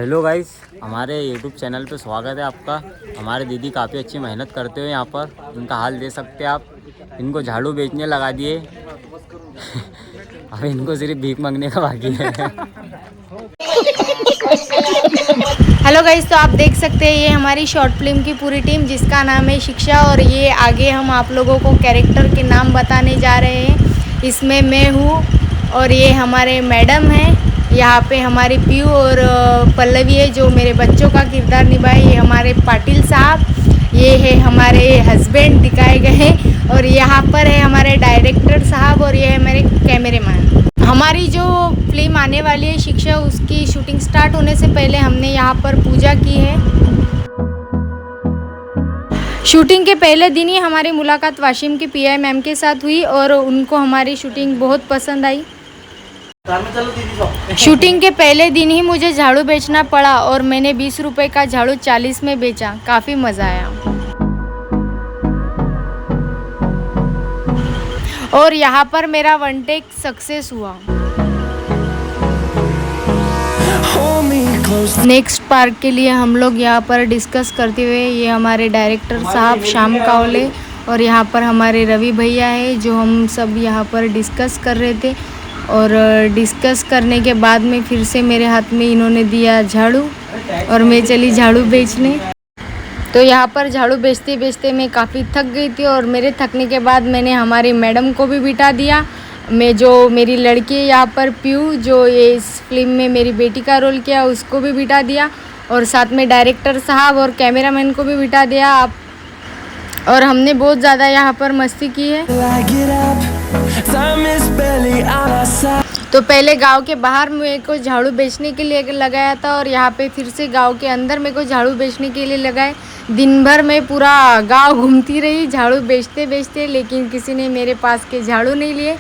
Hello guys, हमारे YouTube channel पे स्वागत है आपका। हमारे दीदी काफ़ी अच्छी मेहनत करते हुए यहाँ पर, इनका हाल दे सकते हैं आप। इनको झाड़ू बेचने लगा दिए। अब इनको सिर्फ भीख मांगने का बाकी है। हेलो गाइस, तो आप देख सकते हैं ये हमारी शॉर्ट फिल्म की पूरी टीम जिसका नाम है शिक्षा। और ये आगे हम आप लोगों को कैरेक्टर के नाम बताने जा रहे हैं। इसमें मैं हूँ और ये हमारे मैडम हैं। यहाँ पे हमारी पीयू और पल्लवी है जो मेरे बच्चों का किरदार निभाए। ये हमारे पाटिल साहब, ये है हमारे हस्बैंड दिखाए गए। और यहाँ पर है हमारे डायरेक्टर साहब और ये है मेरे कैमरेमैन। हमारी जो फिल्म आने वाली है शिक्षा, उसकी शूटिंग स्टार्ट होने से पहले हमने यहाँ पर पूजा की है। शूटिंग के पहले दिन ही हमारी मुलाकात वाशिम की पीआई मैम के साथ हुई और उनको हमारी शूटिंग बहुत पसंद आई। शूटिंग के पहले दिन ही मुझे झाड़ू बेचना पड़ा और मैंने 20 रुपए का झाड़ू 40 में बेचा। काफ़ी मज़ा आया। और यहाँ पर मेरा वन टेक सक्सेस हुआ। नेक्स्ट पार्ट के लिए हम लोग यहाँ पर डिस्कस करते हुए, ये हमारे डायरेक्टर साहब श्याम कावले और यहाँ पर हमारे रवि भैया है जो हम सब यहाँ पर डिस्कस कर रहे थे। और डिस्कस करने के बाद में फिर से मेरे हाथ में इन्होंने दिया झाड़ू और मैं चली झाड़ू बेचने। तो यहाँ पर झाड़ू बेचते बेचते मैं काफ़ी थक गई थी और मेरे थकने के बाद मैंने हमारी मैडम को भी बिठा दिया। मैं जो मेरी लड़की है यहाँ पर पीयू, जो ये इस फिल्म में मेरी बेटी का रोल किया, उसको भी बिठा दिया। और साथ में डायरेक्टर साहब और कैमरामैन को भी बिठा दिया आप। और हमने बहुत ज़्यादा यहाँ पर मस्ती की है। तो पहले गांव के बाहर मेरे को झाड़ू बेचने के लिए लगाया था और यहाँ पे फिर से गांव के अंदर मेरे को झाड़ू बेचने के लिए लगाए। दिन भर मैं पूरा गांव घूमती रही झाड़ू बेचते बेचते, लेकिन किसी ने मेरे पास के झाड़ू नहीं लिए।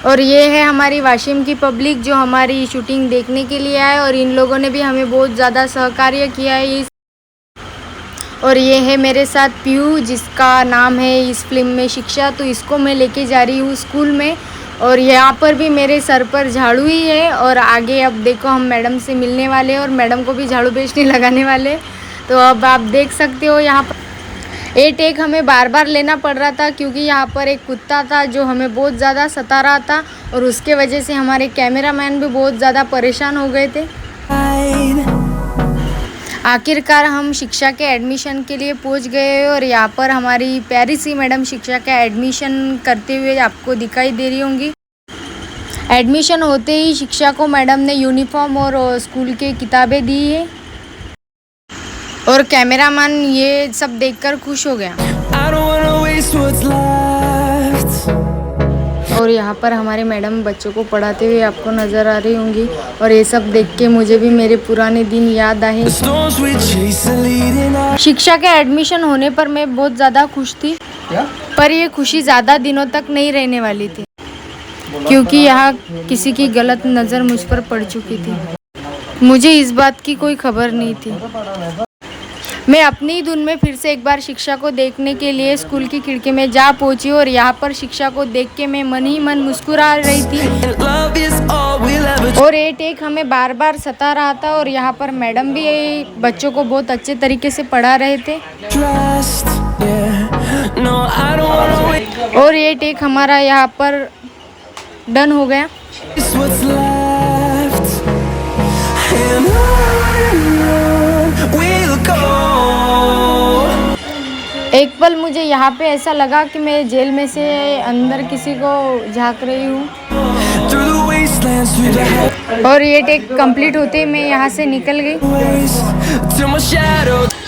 और ये है हमारी वाशिम की पब्लिक जो हमारी शूटिंग देखने के लिए आए और इन लोगों ने भी हमें बहुत ज़्यादा सहकार्य किया है। और ये है मेरे साथ पीयू जिसका नाम है इस फिल्म में शिक्षा। तो इसको मैं लेके जा रही हूँ स्कूल में। और यहाँ पर भी मेरे सर पर झाड़ू ही है। और आगे अब देखो हम मैडम से मिलने वाले हैं और मैडम को भी झाड़ू बेचने लगाने वाले। तो अब आप देख सकते हो यहाँ पर ये टेक हमें बार बार लेना पड़ रहा था क्योंकि यहाँ पर एक कुत्ता था जो हमें बहुत ज़्यादा सता रहा था और उसके वजह से हमारे कैमरामैन भी बहुत ज़्यादा परेशान हो गए थे। आखिरकार हम शिक्षा के एडमिशन के लिए पहुंच गए और यहाँ पर हमारी प्यारी सी मैडम शिक्षा का एडमिशन करते हुए आपको दिखाई दे रही होंगी। एडमिशन होते ही शिक्षा को मैडम ने यूनिफॉर्म और स्कूल की किताबें दी है और कैमरामैन ये सब देखकर खुश हो गया। और यहाँ पर हमारे मैडम बच्चों को पढ़ाते हुए आपको नज़र आ रही होंगी और ये सब देख के मुझे भी मेरे पुराने दिन याद आए। शिक्षा के एडमिशन होने पर मैं बहुत ज़्यादा खुश थी, पर ये खुशी ज़्यादा दिनों तक नहीं रहने वाली थी क्योंकि यहाँ किसी की गलत नज़र मुझ पर पड़ चुकी थी। मुझे इस बात की कोई खबर नहीं थी। मैं अपनी ही धुन में फिर से एक बार शिक्षा को देखने के लिए स्कूल की खिड़की में जा पहुंची और यहाँ पर शिक्षा को देख के मैं मन ही मन मुस्कुरा रही थी। और ये टेक हमें बार बार सता रहा था और यहाँ पर मैडम भी बच्चों को बहुत अच्छे तरीके से पढ़ा रहे थे। और ये टेक हमारा यहाँ पर डन हो गया। एक पल मुझे यहाँ पे ऐसा लगा कि मैं जेल में से अंदर किसी को झांक रही हूँ। और ये टेक कंप्लीट होते ही मैं यहाँ से निकल गई।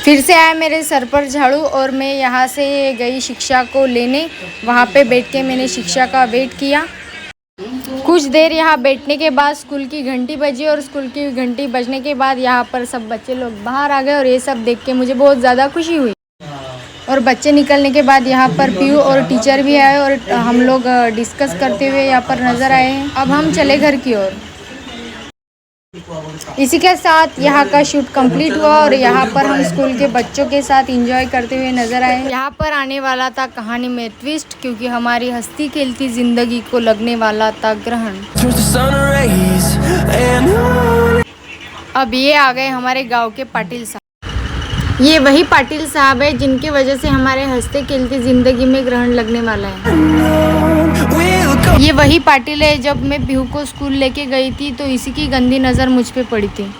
फिर से आया मेरे सर पर झाड़ू और मैं यहाँ से गई शिक्षा को लेने। वहाँ पे बैठ के मैंने शिक्षा का वेट किया। कुछ देर यहाँ बैठने के बाद स्कूल की घंटी बजी और स्कूल की घंटी बजने के बाद यहाँ पर सब बच्चे लोग बाहर आ गए और ये सब देख के मुझे बहुत ज़्यादा खुशी हुई। और बच्चे निकलने के बाद यहाँ पर पीयू और टीचर भी आए और हम लोग डिस्कस करते हुए यहाँ पर नज़र आए हैं। अब हम चले घर की ओर। इसी के साथ यहाँ का शूट कंप्लीट हुआ और यहाँ पर हम स्कूल के बच्चों के साथ एंजॉय करते हुए नजर आए। यहाँ पर आने वाला था कहानी में ट्विस्ट क्योंकि हमारी हंसती खेलती जिंदगी को लगने वाला था ग्रहण। अब ये आ गए हमारे गांव के पाटिल साहब। ये वही पाटिल साहब है जिनकी वजह से हमारे हंसते खेलते ज़िंदगी में ग्रहण लगने वाला है। ये वही पाटिल है जब मैं पीहू को स्कूल लेके गई थी तो इसी की गंदी नज़र मुझ पे पड़ी थी।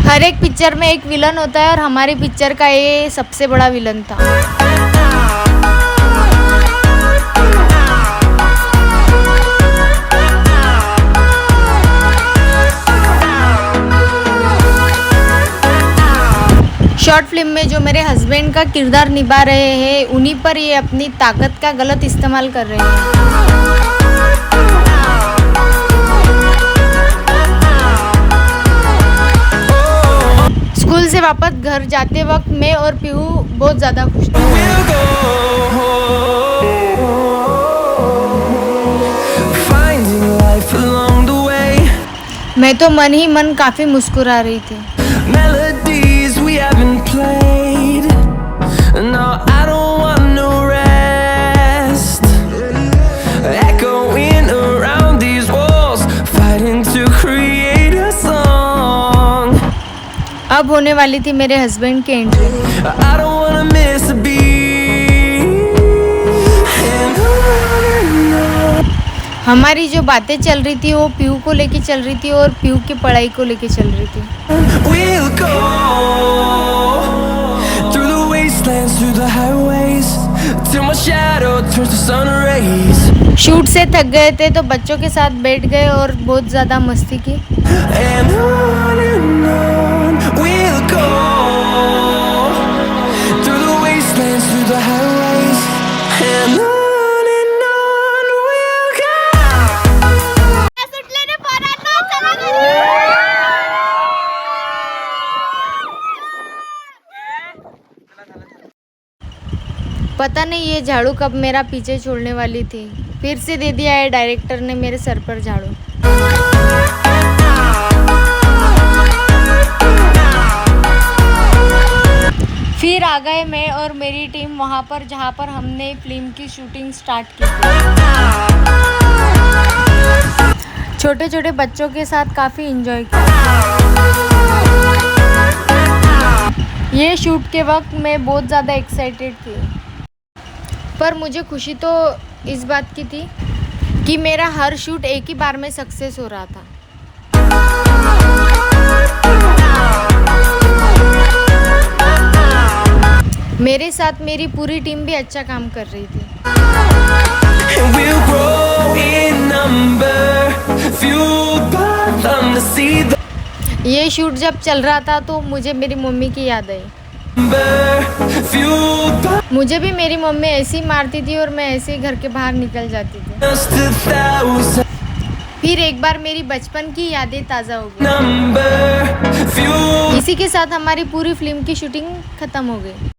हर एक पिक्चर में एक विलन होता है और हमारी पिक्चर का ये सबसे बड़ा विलन था। शॉर्ट फिल्म में जो मेरे हस्बैंड का किरदार निभा रहे हैं उन्हीं पर ये अपनी ताकत का गलत इस्तेमाल कर रहे हैं। स्कूल से वापस घर जाते वक्त मैं और पीहू बहुत ज़्यादा खुश थे। मैं तो मन ही मन काफ़ी मुस्कुरा रही थी। अब होने वाली थी मेरे हस्बैंड की एंट्री। हमारी जो बातें चल रही थी वो पीहू को लेके चल रही थी और पीहू की पढ़ाई को लेके चल रही थी। शूट से थक गए थे तो बच्चों के साथ बैठ गए और बहुत ज़्यादा मस्ती की। पता नहीं ये झाड़ू कब मेरा पीछे छोड़ने वाली थी। फिर से दे दिया है डायरेक्टर ने मेरे सर पर झाड़ू। फिर आ गए मैं और मेरी टीम वहाँ पर जहाँ पर हमने फिल्म की शूटिंग स्टार्ट की थी। छोटे छोटे बच्चों के साथ काफ़ी एंजॉय किया। ये शूट के वक्त मैं बहुत ज़्यादा एक्साइटेड थी, पर मुझे खुशी तो इस बात की थी कि मेरा हर शूट एक ही बार में सक्सेस हो रहा था। मेरे साथ मेरी पूरी टीम भी अच्छा काम कर रही थी। ये शूट जब चल रहा था तो मुझे मेरी मम्मी की याद आई। मुझे भी मेरी मम्मी ऐसे ही मारती थी और मैं ऐसे ही घर के बाहर निकल जाती थी। फिर एक बार मेरी बचपन की यादें ताज़ा हो गई। इसी के साथ हमारी पूरी फिल्म की शूटिंग खत्म हो गई।